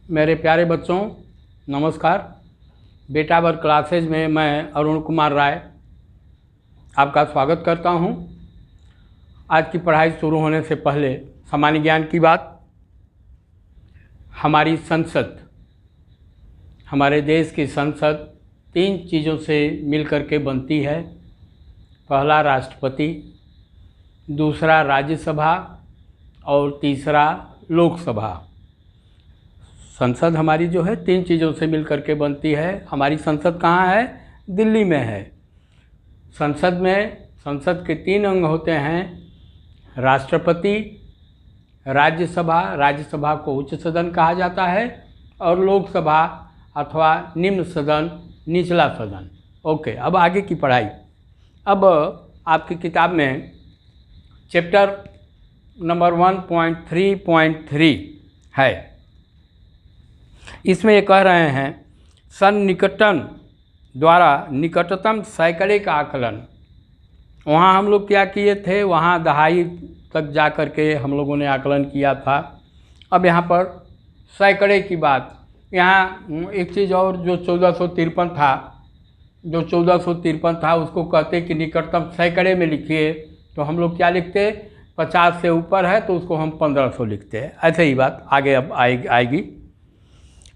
मेरे प्यारे बच्चों, नमस्कार। बेटा वर्क क्लासेज में मैं अरुण कुमार राय आपका स्वागत करता हूं। आज की पढ़ाई शुरू होने से पहले सामान्य ज्ञान की बात। हमारी संसद, हमारे देश की संसद 3 चीज़ों से मिलकर के बनती है। पहला राष्ट्रपति, दूसरा राज्यसभा और तीसरा लोकसभा। संसद हमारी जो है 3 चीज़ों से मिलकर के बनती है। हमारी संसद कहाँ है? दिल्ली में है। संसद के 3 अंग होते हैं: राष्ट्रपति, राज्यसभा को उच्च सदन कहा जाता है, और लोकसभा अथवा निम्न सदन, निचला सदन। ओके, अब आगे की पढ़ाई। अब आपकी किताब में चैप्टर नंबर 1.3.3 है। इसमें ये कह रहे हैं सन्निकटन द्वारा निकटतम सैकड़े का आकलन। वहाँ हम लोग क्या किए थे? वहाँ दहाई तक जा कर के हम लोगों ने आकलन किया था। अब यहाँ पर सैकड़े की बात। यहाँ एक चीज़ और, जो 1453 था उसको कहते कि निकटतम सैकड़े में लिखिए, तो हम लोग क्या लिखते? 50 से ऊपर है तो उसको हम 1500 लिखते हैं। ऐसे ही बात आगे अब आएगी।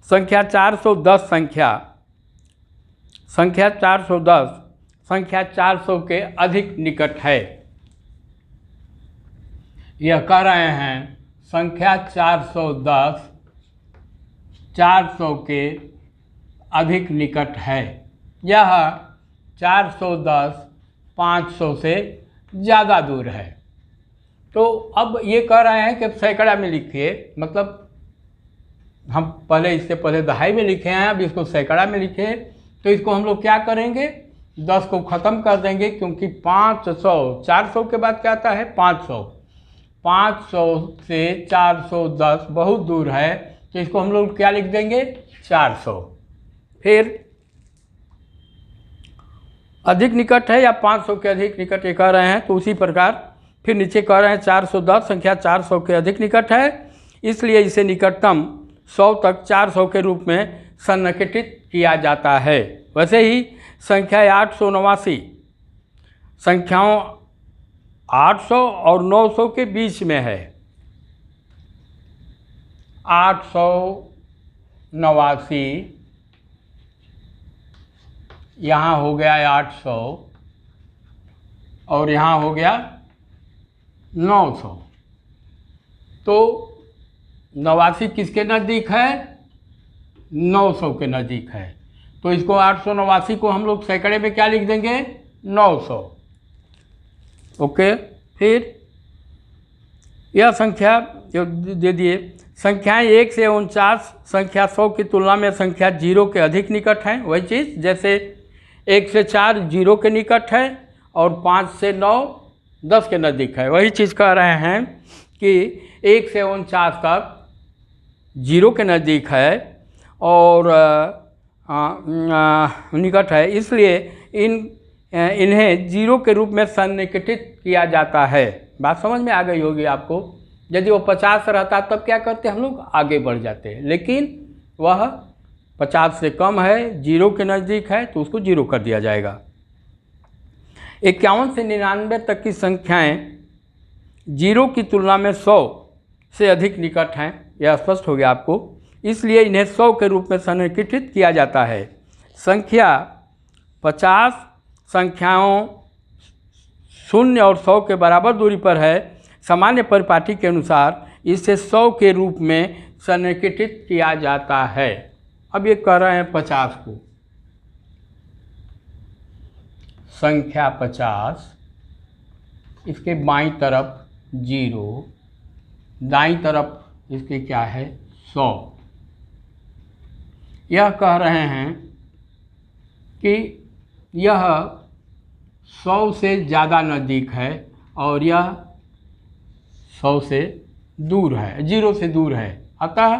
संख्या 410 संख्या 400 के अधिक निकट है। यह कह रहे हैं संख्या 410 400 के अधिक निकट है। यह 410 500 से ज़्यादा दूर है। तो अब ये कह रहे हैं कि सैकड़ा में लिखिए, मतलब हम इससे पहले दहाई में लिखे हैं, अब इसको सैकड़ा में लिखे। तो इसको हम लोग क्या करेंगे? 10 को ख़त्म कर देंगे, क्योंकि 500, 400 के बाद क्या आता है? 500 से 410 बहुत दूर है, तो इसको हम लोग क्या लिख देंगे? 400। फिर अधिक निकट है या 500 के अधिक निकट ये कह रहे हैं, तो उसी प्रकार फिर नीचे कह रहे हैं 410 संख्या 400 के अधिक निकट है, इसलिए इसे निकटतम 100 तक 400 के रूप में संकेतित किया जाता है। वैसे ही संख्या 889 संख्याओं 800 और 900 के बीच में है। 889 यहाँ हो गया 800 और यहाँ हो गया 900। तो 89 किसके नज़दीक है? 900 के नज़दीक है। तो इसको 889 को हम लोग सैकड़े में क्या लिख देंगे? 900। ओके, फिर यह संख्या जो दे दिए, संख्याएं 1 से 49 संख्या 100 की तुलना में संख्या 0 के अधिक निकट हैं। वही चीज़ जैसे 1 से 4 0 के निकट है, और 5 से 9 10 के नज़दीक है। वही चीज़ कह रहे हैं कि 1 से 49 तक 0 के नज़दीक है और निकट है, इसलिए इन्हें 0 के रूप में सन्निकटित किया जाता है। बात समझ में आ गई होगी आपको। यदि वो 50 रहता तब क्या करते? हम लोग आगे बढ़ जाते, लेकिन वह 50 से कम है, 0 के नज़दीक है, तो उसको 0 कर दिया जाएगा। 51 से 99 तक की संख्याएं 0 की तुलना में 100 से अधिक निकट हैं। यह स्पष्ट हो गया आपको, इसलिए इन्हें 100 के रूप में संकेतित किया जाता है। संख्या 50 संख्याओं 0 और 100 के बराबर दूरी पर है। सामान्य परिपाटी के अनुसार इसे 100 के रूप में संकेतित किया जाता है। अब ये कह रहे हैं 50 को, संख्या 50, इसके बाईं तरफ 0, दाईं तरफ इसके क्या है? 100। यह कह रहे हैं कि यह 100 से ज़्यादा नज़दीक है और यह 100 से दूर है, 0 से दूर है। अतः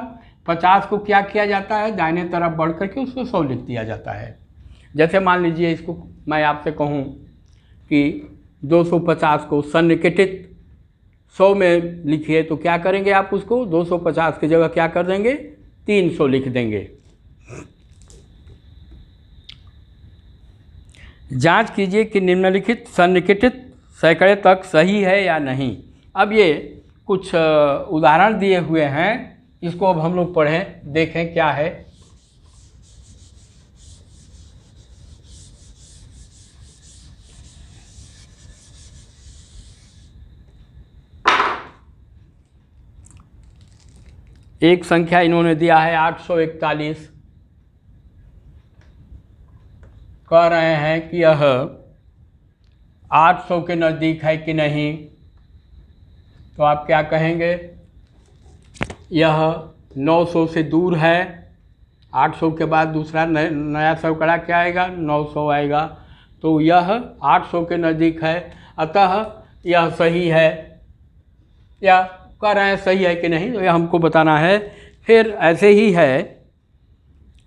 50 को क्या किया जाता है? दाहिने तरफ बढ़ करके उसको 100 लिख दिया जाता है। जैसे मान लीजिए, इसको मैं आपसे कहूँ कि 250 को सन्निकटित 100 में लिखिए, तो क्या करेंगे आप? उसको 250 की जगह क्या कर देंगे? 300 लिख देंगे। जांच कीजिए कि निम्नलिखित सन्निकटित सैकड़े तक सही है या नहीं। अब ये कुछ उदाहरण दिए हुए हैं, इसको अब हम लोग पढ़ें, देखें क्या है। एक संख्या इन्होंने दिया है 841, कह रहे हैं कि यह 800 के नज़दीक है कि नहीं। तो आप क्या कहेंगे, यह 900 से दूर है। 800 के बाद दूसरा नया सैकड़ा क्या आएगा, 900 आएगा। तो यह 800 के नज़दीक है, अतः यह सही है। या कह रहे हैं सही है कि नहीं, तो यह हमको बताना है। फिर ऐसे ही है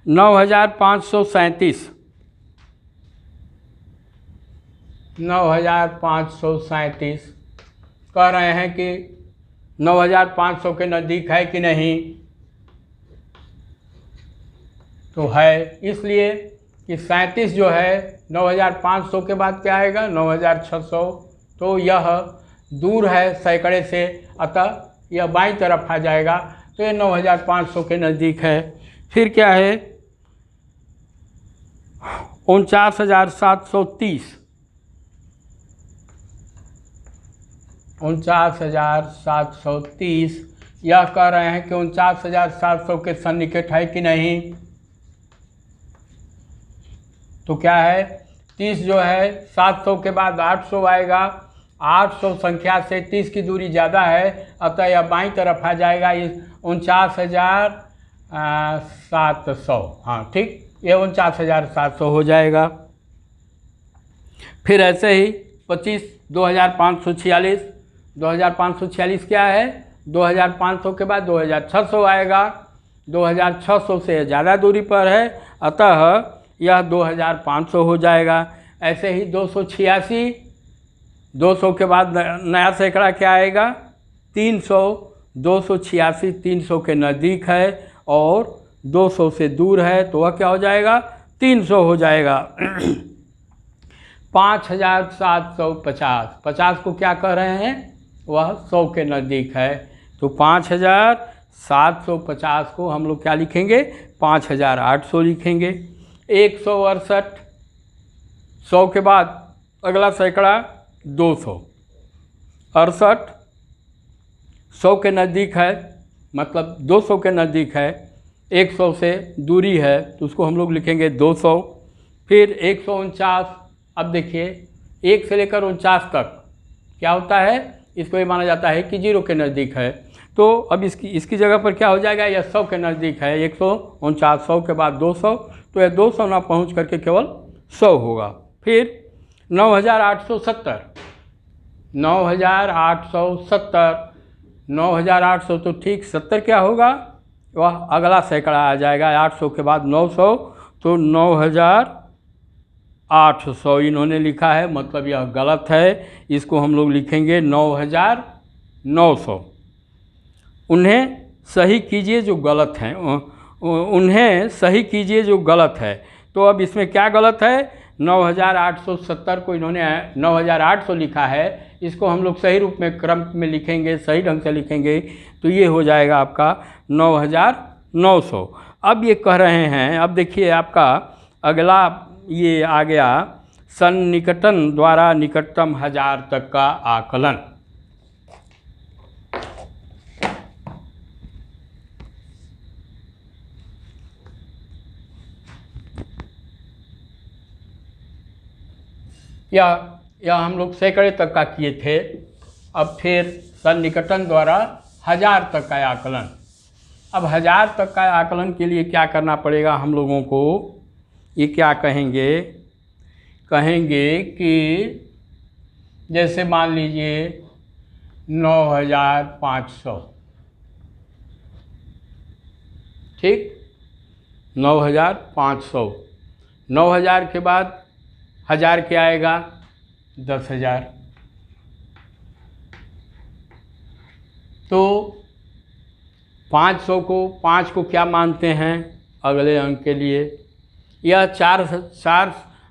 9537, 9537 कह रहे हैं कि 9500 के नज़दीक है कि नहीं। तो है, इसलिए कि 37 जो है 9500 के बाद क्या आएगा, 9600। तो यह दूर है सैकड़े से, अतः यह बाईं तरफ आ जाएगा। तो ये 9500 के नज़दीक है। फिर क्या है 49730, 49730 यह कह रहे हैं कि 49700 के सन्निकट है कि नहीं। तो क्या है 30 जो है 700 के बाद 800 आएगा। 800 संख्या से 30 की दूरी ज़्यादा है, अतः यह बाईं तरफ आ जाएगा। इस 49700, हाँ ठीक, ये 49700 हो जाएगा। फिर ऐसे ही 25, 2546, 2546 क्या है, 2500 के बाद 2600 आएगा। 2600 से ज़्यादा दूरी पर है, अतः यह 2500 हो जाएगा। ऐसे ही 286, 200 के बाद नया सैकड़ा क्या आएगा, 300। 286 300 के नज़दीक है और 200 से दूर है, तो वह क्या हो जाएगा, 300 हो जाएगा। 5750, 50 को क्या कह रहे हैं, वह 100 के नज़दीक है। तो 5750 को हम लोग क्या लिखेंगे, 5800 लिखेंगे। 168, 100 के बाद अगला सैकड़ा 200। 68 100 के नज़दीक है, मतलब 200 के नज़दीक है। 100 से दूरी है, तो उसको हम लोग लिखेंगे 200। फिर 149, अब देखिए 1 से लेकर 49 तक क्या होता है, इसको ये माना जाता है कि 0 के नज़दीक है। तो अब इसकी जगह पर क्या हो जाएगा, यह 100 के नज़दीक है। 149, 100 के बाद 200, तो यह 200 ना पहुंच करके केवल 100 होगा। फिर 9870, 9870, 9800 तो ठीक 70 क्या होगा, वह अगला सैकड़ा आ जाएगा। 800 के बाद 900, तो 9800 इन्होंने लिखा है, मतलब यह गलत है। इसको हम लोग लिखेंगे 9900। उन्हें सही कीजिए जो गलत हैं, उन्हें सही कीजिए जो गलत है। तो अब इसमें क्या गलत है, 9870 को इन्होंने 9800 लिखा है। इसको हम लोग सही रूप में क्रम में लिखेंगे, सही ढंग से लिखेंगे, तो ये हो जाएगा आपका 9900। अब ये कह रहे हैं, अब देखिए आपका अगला ये आ गया सन्निकटन द्वारा निकटतम 1000 तक का आकलन। यह हम लोग सैकड़े तक का किए थे। अब फिर सन्निकटन द्वारा 1000 तक का आकलन। अब 1000 तक का आकलन के लिए क्या करना पड़ेगा हम लोगों को, ये क्या कहेंगे, कहेंगे कि जैसे मान लीजिए 9500, ठीक, 9500। 9000 के बाद 1000 क्या आएगा, 10,000। तो 500 को 5 को क्या मानते हैं अगले अंक के लिए? यह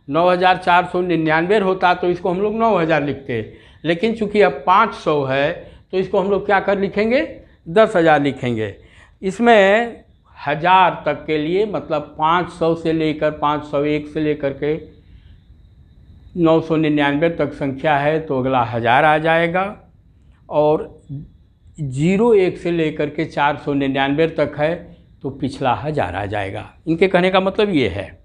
9,499 होता तो इसको हम लोग 9,000 लिखते, लेकिन चूंकि अब 500 है तो इसको हम लोग क्या कर लिखेंगे? 10,000 लिखेंगे। इसमें 1000 तक के लिए मतलब 500 से लेकर 501 से लेकर के 999 तक संख्या है तो अगला 1000 आ जाएगा, और 01 से लेकर के 499 तक है तो पिछला 1000 आ जाएगा। इनके कहने का मतलब ये है।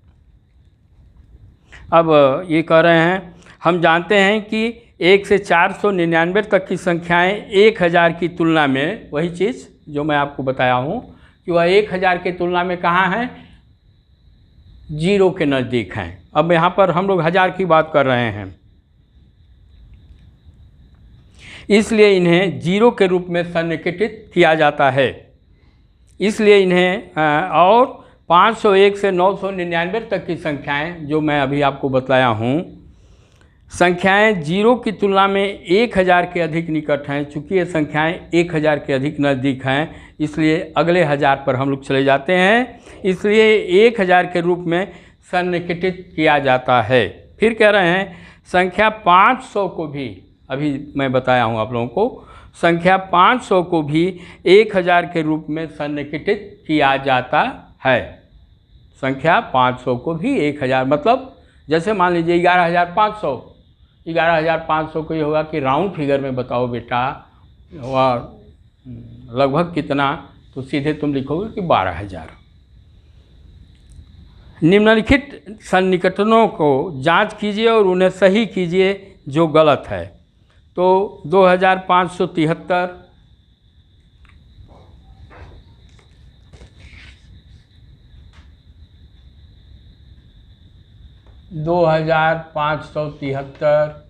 अब ये कह रहे हैं हम जानते हैं कि 1 से 499 तक की संख्याएं 1000 की तुलना में, वही चीज़ जो मैं आपको बताया हूँ कि वह 1000 की तुलना में कहाँ हैं? 0 के नज़दीक हैं। अब यहाँ पर हम लोग 1000 की बात कर रहे हैं, इसलिए इन्हें 0 के रूप में सन्निकटित किया जाता है। इसलिए इन्हें और 501 से 999 तक की संख्याएं जो मैं अभी आपको बताया हूँ, संख्याएं 0 की तुलना में 1000 के अधिक निकट हैं। चूँकि ये संख्याएं 1000 के अधिक नज़दीक हैं, इसलिए अगले 1000 पर हम लोग चले जाते हैं, इसलिए 1000 के रूप में सन्निकटित किया जाता है। फिर कह रहे हैं संख्या 500 को भी, अभी मैं बताया हूँ आप लोगों को, संख्या 500 को भी 1000 के रूप में सन्निकटित किया जाता है। संख्या 500 को भी 1000 मतलब जैसे मान लीजिए 11,500 को ये होगा कि राउंड फिगर में बताओ बेटा वह लगभग कितना, तो सीधे तुम लिखोगे कि 12,000। निम्नलिखित सन्निकटनों को जांच कीजिए और उन्हें सही कीजिए जो गलत है। तो 2573, 2573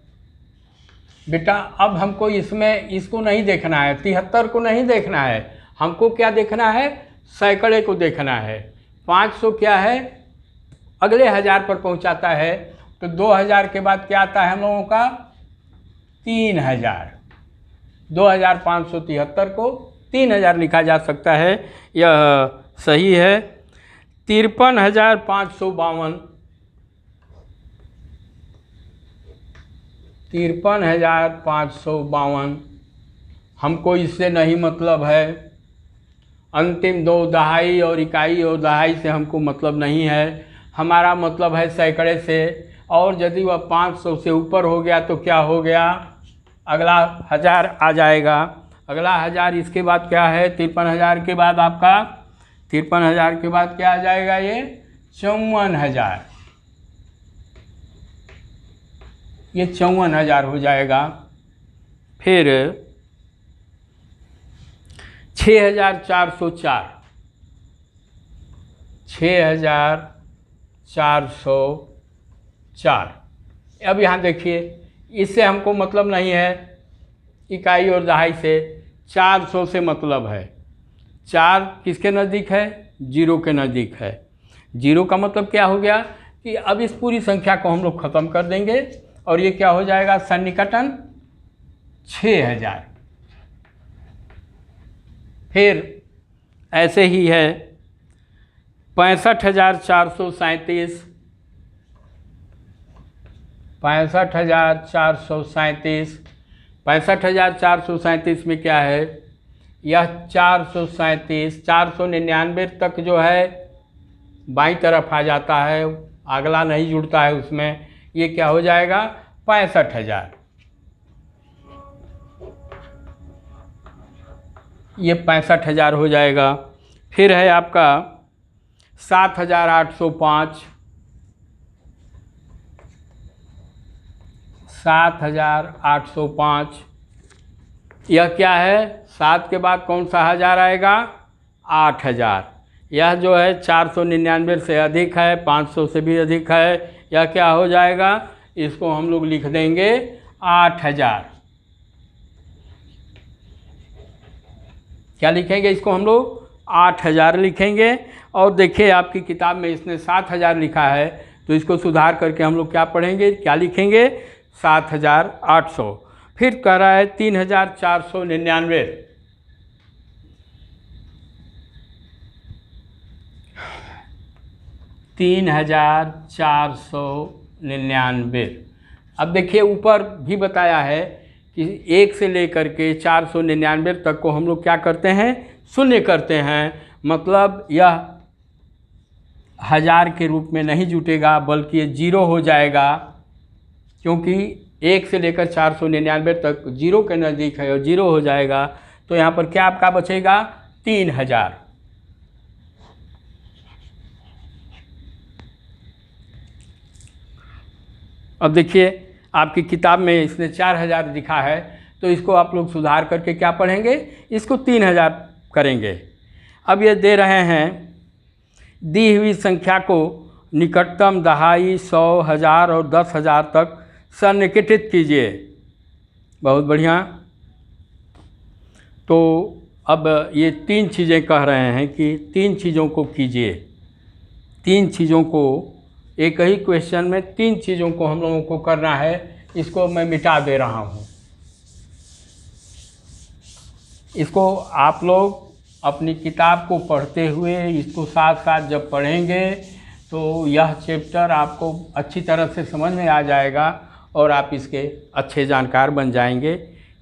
बेटा, अब हमको इसमें इसको नहीं देखना है, 73 को नहीं देखना है, हमको क्या देखना है? सैकड़े को देखना है। 500 क्या है? अगले 1000 पर पहुंचाता है, तो 2000 के बाद क्या आता है हम लोगों का? 3000। 2573 को 3000 लिखा जा सकता है, यह सही है। 53,552, 53,552 हमको इससे नहीं मतलब है। अंतिम 2 दहाई और इकाई और दहाई से हमको मतलब नहीं है, हमारा मतलब है सैकड़े से। और यदि वह 500 से ऊपर हो गया तो क्या हो गया? अगला 1000 आ जाएगा। अगला 1000 इसके बाद क्या है? 53,000 के बाद आपका 53,000 के बाद क्या आ जाएगा? ये 54,000, ये 54,000 हो जाएगा। फिर 6,404, 6,404। अब यहाँ देखिए, इससे हमको मतलब नहीं है इकाई और दहाई से, 400 से मतलब है। 4 किसके नज़दीक है? 0 के नज़दीक है। 0 का मतलब क्या हो गया कि अब इस पूरी संख्या को हम लोग ख़त्म कर देंगे और ये क्या हो जाएगा? सन्निकटन 6,000। फिर ऐसे ही है 65,437, 65,437, 65,437 में क्या है? यह 437, 499 तक जो है बाईं तरफ आ जाता है, अगला नहीं जुड़ता है उसमें। ये क्या हो जाएगा? 65,000। ये 65,000 हो जाएगा। फिर है आपका 7,805, 7,805। यह क्या है? 7 के बाद कौन सा 1000 आएगा? 8,000। यह जो है 499 से अधिक है, 500 से भी अधिक है। यह क्या हो जाएगा? इसको हम लोग लिख देंगे 8,000। क्या लिखेंगे इसको हम लोग? 8,000 लिखेंगे। और देखिए आपकी किताब में इसने 7,000 लिखा है, तो इसको सुधार करके हम लोग क्या पढ़ेंगे, क्या लिखेंगे? 7,800। फिर कह रहा है 3,499, 3,499। अब देखिए ऊपर भी बताया है कि 1 से लेकर के 499 तक को हम लोग क्या करते हैं, शून्य करते हैं। मतलब यह 1000 के रूप में नहीं जुटेगा बल्कि ये जीरो हो जाएगा, क्योंकि 1 से लेकर 499 तक जीरो के नज़दीक है और जीरो हो जाएगा। तो यहाँ पर क्या आपका बचेगा, 3000। अब देखिए आपकी किताब में इसने 4000 लिखा है, तो इसको आप लोग सुधार करके क्या पढ़ेंगे, इसको 3000 करेंगे। अब ये दे रहे हैं, दी हुई संख्या को निकटतम दहाई, 100, 1000 और 10,000 तक सन्निकटित कीजिए। बहुत बढ़िया। तो अब ये 3 चीज़ें कह रहे हैं कि 3 चीज़ों को कीजिए। 3 चीज़ों को एक ही क्वेश्चन में 3 चीज़ों को हम लोगों को करना है। इसको मैं मिटा दे रहा हूँ। इसको आप लोग अपनी किताब को पढ़ते हुए इसको साथ साथ जब पढ़ेंगे तो यह चैप्टर आपको अच्छी तरह से समझ में आ जाएगा और आप इसके अच्छे जानकार बन जाएंगे।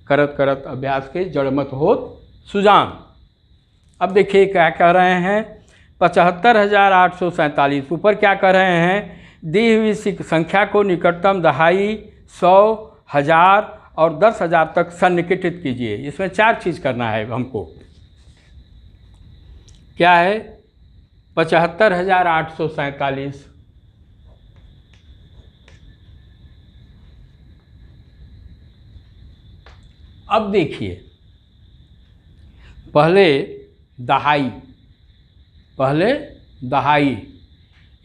करत करत अभ्यास के जड़मत होत सुजान। अब देखिए क्या कह रहे हैं, 75,847। ऊपर क्या कह रहे हैं, दी हुई संख्या को निकटतम दहाई, 100, 1000 और 10,000 तक सन्निकटित कीजिए। इसमें 4 चीज़ करना है हमको। क्या है, 75,847। अब देखिए पहले दहाई,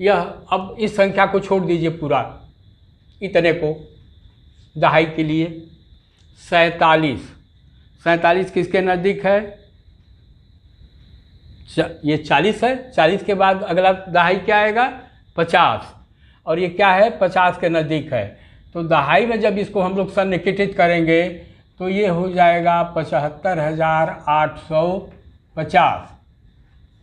यह अब इस संख्या को छोड़ दीजिए पूरा, इतने को दहाई के लिए। 47 किसके नज़दीक है, ये 40 है। 40 के बाद अगला दहाई क्या आएगा, 50, और ये क्या है, 50 के नज़दीक है। तो दहाई में जब इसको हम लोग सन्निकटित करेंगे तो ये हो जाएगा 75,850।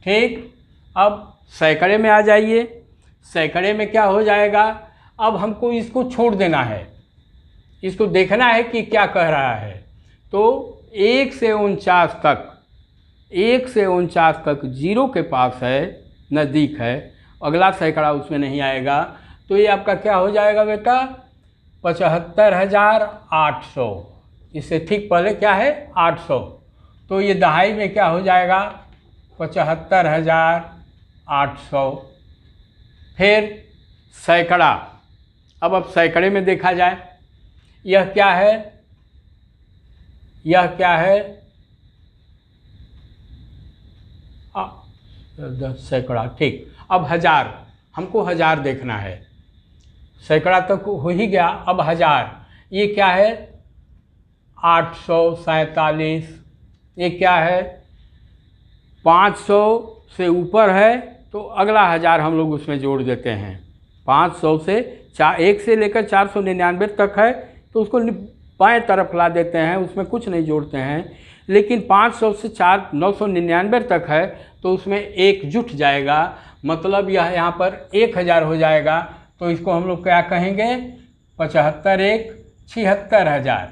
ठीक। अब सैकड़े में आ जाइए। सैकड़े में क्या हो जाएगा, अब हमको इसको छोड़ देना है, इसको देखना है कि क्या कह रहा है। तो 1 से 49 तक जीरो के पास है, नज़दीक है, अगला सैकड़ा उसमें नहीं आएगा। तो ये आपका क्या हो जाएगा बेटा, 75,800। इससे ठीक पहले क्या है, 800। तो ये दहाई में क्या हो जाएगा, 75,800। फिर सैकड़ा। अब सैकड़े में देखा जाए, यह क्या है, यह क्या है, 10 सैकड़ा। ठीक। अब 1000, हमको 1000 देखना है। सैकड़ा तक हो ही गया, अब 1000। ये क्या है, 847। ये क्या है, 500 से ऊपर है तो अगला 1000 हम लोग उसमें जोड़ देते हैं। 500 से 1 से लेकर 499 तक है तो उसको बाएं तरफ ला देते हैं, उसमें कुछ नहीं जोड़ते हैं। लेकिन 500 से 999 तक है तो उसमें 1 जुट जाएगा, मतलब यह यहाँ पर 1000 हो जाएगा। तो इसको हम लोग क्या कहेंगे, 75 1 76,000।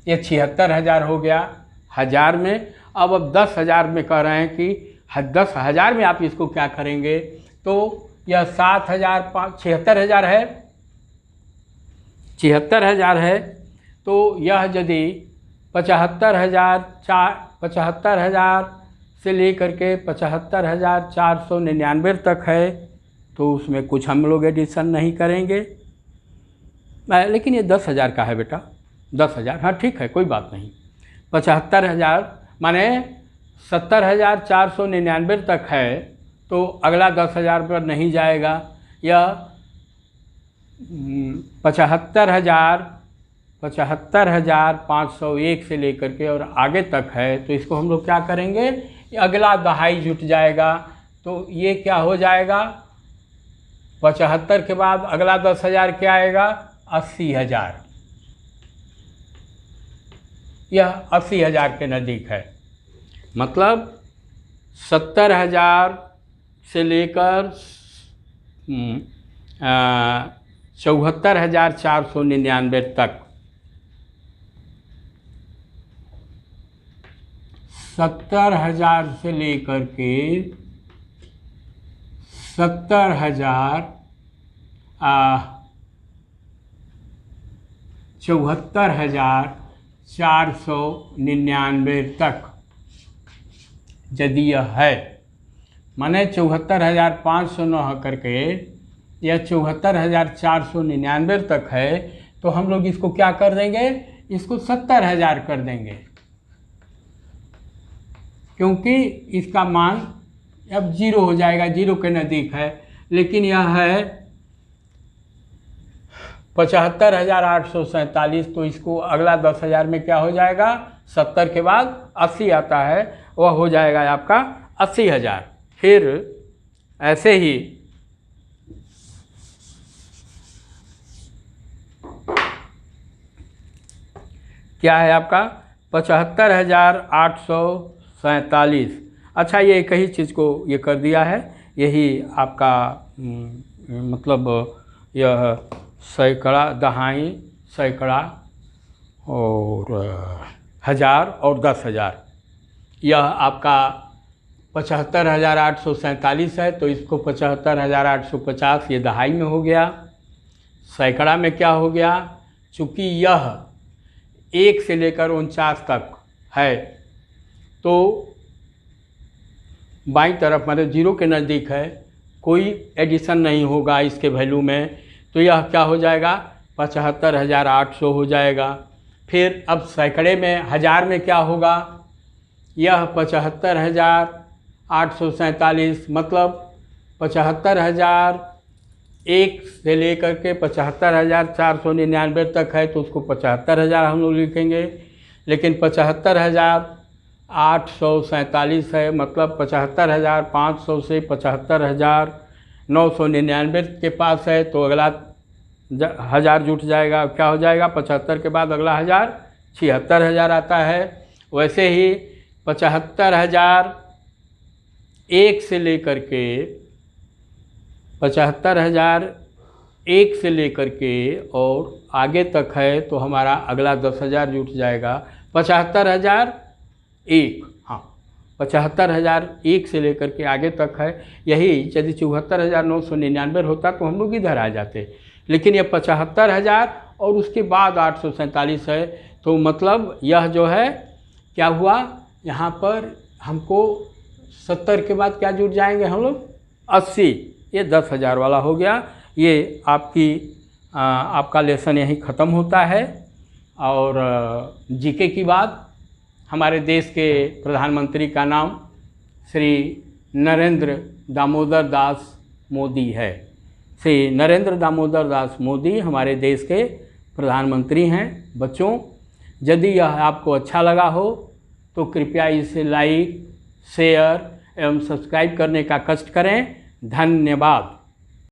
ये 76,000 हो गया 1000 में। अब 10,000 में कह रहे हैं कि 10,000 में आप इसको क्या करेंगे, तो यह 76,000 है, 76,000 है। तो यह यदि 75,000 से लेकर के 75,499 तक है तो उसमें कुछ हम लोग एडिशन नहीं करेंगे। लेकिन ये 10,000 का है बेटा, 10,000। हाँ ठीक है, कोई बात नहीं। 75,000 माने 70,499 तक है तो अगला 10,000 पर नहीं जाएगा। यह 75,501 से लेकर के और आगे तक है तो इसको हम लोग क्या करेंगे, अगला दहाई जुट जाएगा। तो ये क्या हो जाएगा, 75 के बाद अगला 10,000 क्या आएगा, 80,000। यह 80,000 के नज़दीक है। मतलब 70,000 से लेकर 74,499 तक, 70,000 से लेकर के 74,499 तक यदि यह है, माने 74,509 करके या 74,499 तक है, तो हम लोग इसको क्या कर देंगे, इसको 70,000 कर देंगे, क्योंकि इसका मान अब 0 हो जाएगा, 0 के नज़दीक है। लेकिन यह है 75,847, तो इसको अगला 10,000 में क्या हो जाएगा, 70 के बाद 80 आता है, वह हो जाएगा आपका 80,000। फिर ऐसे ही क्या है आपका 75,847। अच्छा, ये एक ही चीज़ को ये कर दिया है, यही आपका मतलब यह सैकड़ा, दहाई, सैकड़ा और हज़ार और 10,000, यह आपका 75,847 है, तो इसको 75,850 ये दहाई में हो गया। सैकड़ा में क्या हो गया, चूँकि यह 1 से लेकर 49 तक है, तो बाईं तरफ मतलब 0 के नज़दीक है, कोई एडिशन नहीं होगा इसके वैल्यू में, तो यह क्या हो जाएगा 75,800 हो जाएगा। फिर अब सैकड़े में, हज़ार में क्या होगा, यह 75,847 मतलब 75,001 से लेकर के 75,499 तक है, तो उसको 75,000 हम लोग लिखेंगे। लेकिन 75,847 है, मतलब 75,500 से 75,999 के पास है, तो अगला 1,000 जुट जाएगा। क्या हो जाएगा, 75 के बाद अगला 1,000 76,000 आता है। वैसे ही 75,001 से लेकर के 75,001 से लेकर के और आगे तक है, तो हमारा अगला 10,000 जुट जाएगा। 75,001, हाँ 75,001 से लेकर के आगे तक है। यही यदि 74,999 होता तो हम लोग इधर आ जाते, लेकिन यह 75,000 और उसके बाद 847 है, तो मतलब यह जो है क्या हुआ, यहाँ पर हमको 70 के बाद क्या जुट जाएंगे हम लोग 80, ये 10,000 वाला हो गया। ये आपका लेसन यहीं ख़त्म होता है। और जीके की बात, हमारे देश के प्रधानमंत्री का नाम श्री नरेंद्र दामोदर दास मोदी है। श्री नरेंद्र दामोदर दास मोदी हमारे देश के प्रधानमंत्री हैं। बच्चों, यदि यह आपको अच्छा लगा हो तो कृपया इसे लाइक, शेयर एवं सब्सक्राइब करने का कष्ट करें। धन्यवाद।